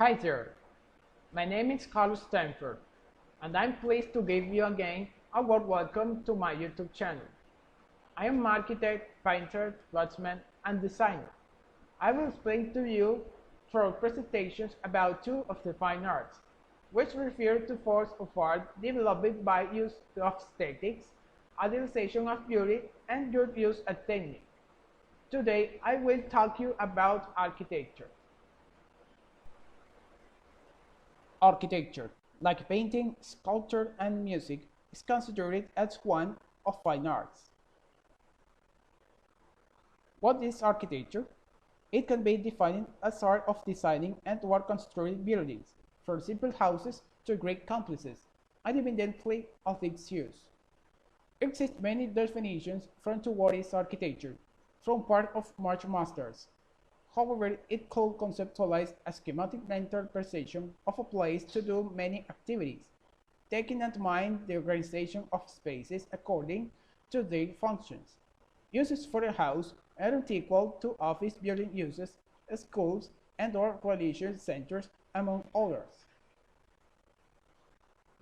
Hi there, my name is Carlos Stanford, and I'm pleased to give you again a warm welcome to my YouTube channel. I am an architect, painter, draftsman, and designer. I will explain to you through presentations about two of the fine arts, which refer to forms of art developed by use of aesthetics, idealization of beauty, and your use of technique. Today, I will talk you about architecture. Architecture, like painting, sculpture, and music, is considered as one of fine arts. What is architecture? It can be defined as art of designing and or constructing buildings, from simple houses to great complexes, independently of its use. There exist many definitions from to what is architecture, from part of much masters. However, it could conceptualize a schematic mental perception of a place to do many activities, taking into mind the organization of spaces according to their functions. Uses for a house are not equal to office building uses, schools, and or religious centers, among others.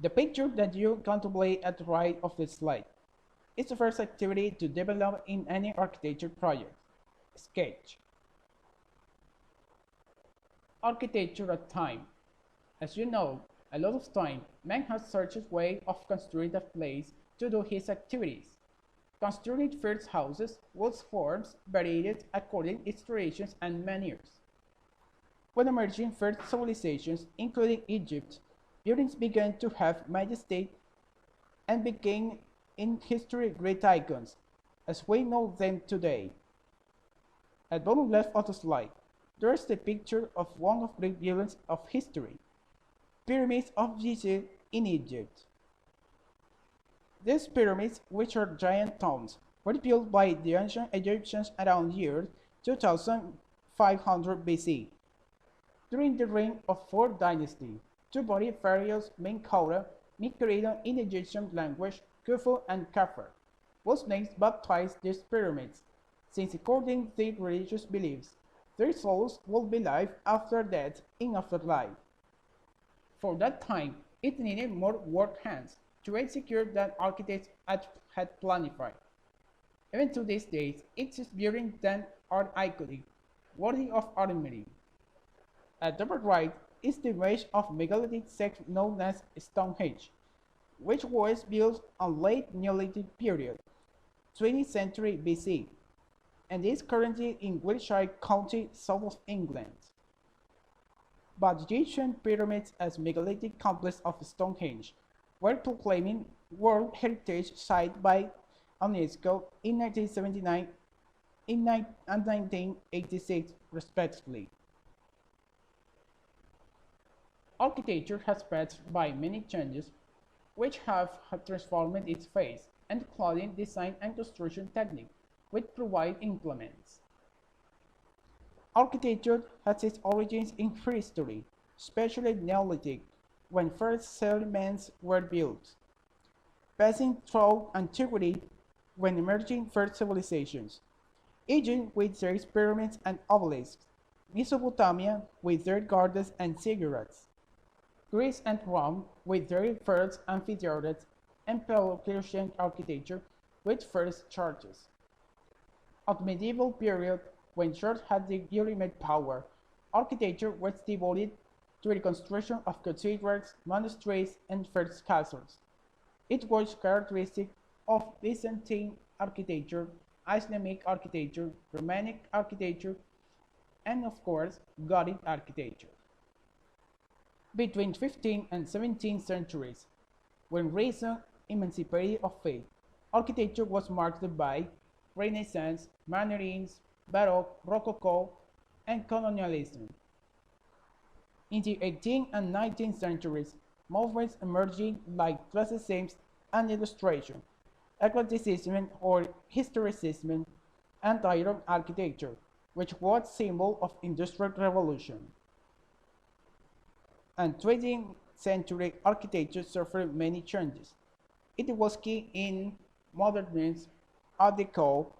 The picture that you contemplate at the right of the slide is the first activity to develop in any architecture project. Sketch. Architecture at time. As you know, a lot of time, man has searched a way of constructing a place to do his activities. Constructed first houses whose forms varied according its traditions and manners. When emerging first civilizations, including Egypt, buildings began to have majesty and became in history great icons, as we know them today. At the bottom left of the slide, there is the picture of one of the great buildings of history, pyramids of Giza in Egypt. These pyramids, which are giant tombs, were built by the ancient Egyptians around year 2500 BC. During the reign of fourth dynasty, two body pharaohs Menkaure created in Egyptian language Khufu and Khafre, whose names baptized these pyramids, since according to their religious beliefs, their souls will be life after death in afterlife. For that time, it needed more work hands to execute than architects had planned. Even to these days, its buildings then are iconic, worthy of admiring. At the upper right is the image of megalithic sect known as Stonehenge, which was built in late Neolithic period, 20th century BC, and is currently in Wiltshire County, south of England. But Egyptian pyramids as megalithic complex of Stonehenge were proclaimed World Heritage Site by UNESCO in 1979 and 1986 respectively. Architecture has passed by many changes which have transformed its face, including design and construction technique, which provide implements. Architecture has its origins in prehistory, especially Neolithic, when first settlements were built, passing through antiquity when emerging first civilizations. Egypt with their pyramids and obelisks, Mesopotamia with their gardens and ziggurats, Greece and Rome with their first amphitheaters, and Persian architecture with first churches. At the medieval period, when church had the ultimate power, architecture was devoted to the construction of cathedrals, monasteries, and first castles. It was characteristic of Byzantine architecture, Islamic architecture, Romanic architecture, and of course, Gothic architecture. Between 15th and 17th centuries, when reason emancipated of faith, architecture was marked by Renaissance, Mannerines, Baroque, Rococo, and colonialism. In the 18th and 19th centuries, movements emerging like classicism and illustration, eclecticism or historicism, and iron architecture, which was symbol of industrial revolution. And 20th century architecture suffered many changes. It was key in modernism, Art Deco,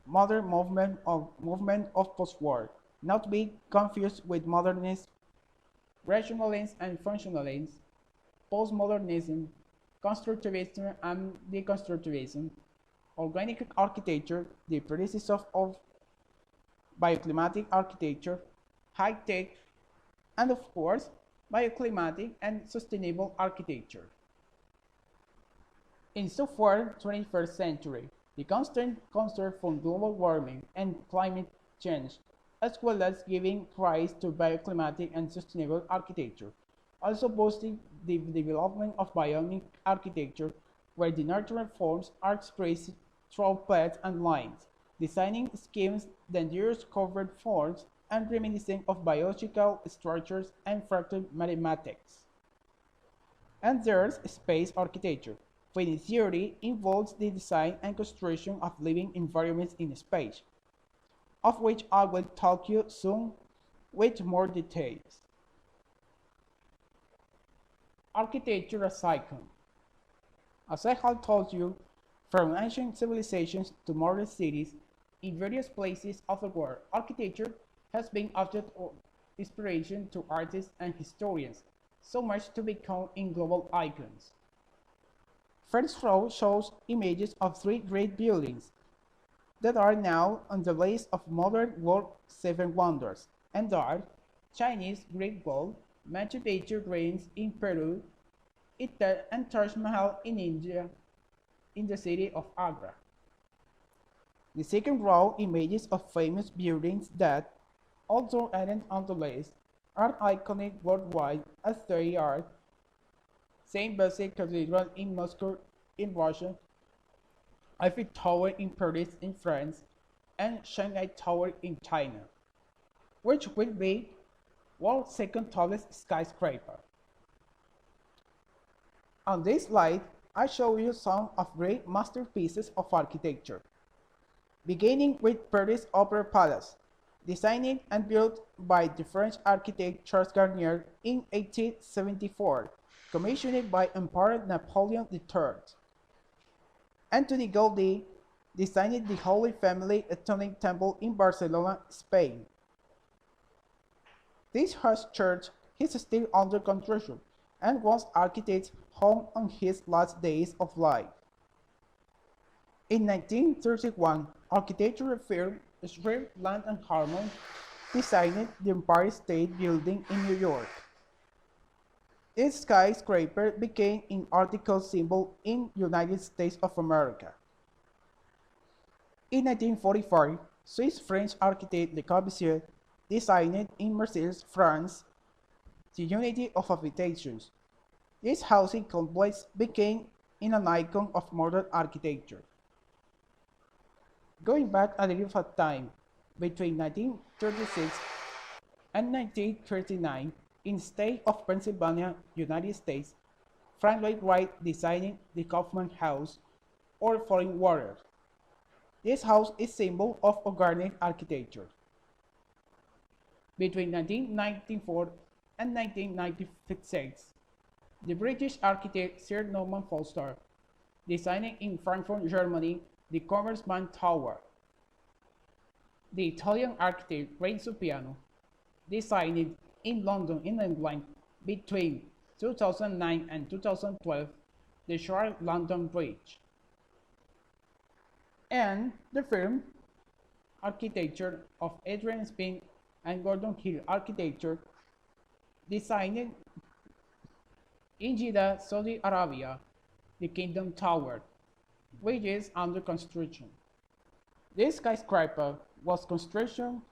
modern movement of post-war, not to be confused with modernist rationalism and functionalism, postmodernism, constructivism and deconstructivism, organic architecture, the predecessor of bioclimatic architecture, high-tech, and of course, bioclimatic and sustainable architecture. In so far 21st century, the constant concern for global warming and climate change, as well as giving rise to bioclimatic and sustainable architecture, also boosting the development of bionic architecture, where the natural forms are expressed through paths and lines, designing schemes that use covered forms and reminiscent of biological structures and fractal mathematics. And there's space architecture, which in theory involves the design and construction of living environments in space, of which I will talk you soon with more details. Architecture as icon. As I have told you, from ancient civilizations to modern cities, in various places of the world, architecture has been object of inspiration to artists and historians, so much to become in global icons. First row shows images of three great buildings that are now on the list of modern world seven wonders, and are Chinese Great Wall, Machu Picchu ruins in Peru, and Taj Mahal in India, in the city of Agra. The second row images of famous buildings that, although aren't on the list, are iconic worldwide as they are St. Basil Cathedral in Moscow in Russia, Eiffel Tower in Paris in France, and Shanghai Tower in China, which will be world's second tallest skyscraper. On this slide, I show you some of great masterpieces of architecture, beginning with Paris Opera Palace, designed and built by the French architect Charles Garnier in 1874, commissioned by Emperor Napoleon III. Antoni Gaudí designed the Holy Family Atoning Temple in Barcelona, Spain. This huge church is still under construction and was architect's home on his last days of life. In 1931, architectural firm Shreve Land and Harmon designed the Empire State Building in New York. This skyscraper became an article symbol in United States of America. In 1945, Swiss-French architect Le Corbusier designed in Marseille, France, the Unity of Habitations. This housing complex became an icon of modern architecture. Going back a little of time, between 1936 and 1939, in the state of Pennsylvania, United States, Frank Lloyd Wright designed the Kaufman House, or Falling Water. This house is symbol of organic architecture. Between 1994 and 1996, the British architect Sir Norman Foster designed in Frankfurt, Germany, the Commerzbank Tower. The Italian architect Renzo Piano designed in London, in England, between 2009 and 2012, the Shard London Bridge. And the firm architecture of Adrian Spink and Gordon Hill Architecture designed in Jeddah, Saudi Arabia, the Kingdom Tower, which is under construction. This skyscraper was construction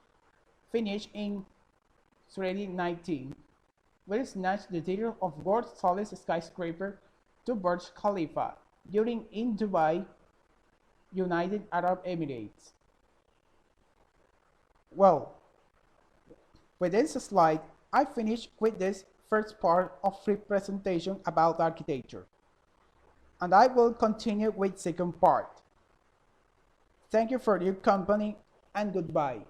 finished in 2019, will snatch the title of world's tallest skyscraper to Burj Khalifa during in Dubai, United Arab Emirates. Well, with this slide, I finished with this first part of free presentation about architecture, and I will continue with second part. Thank you for your company and goodbye.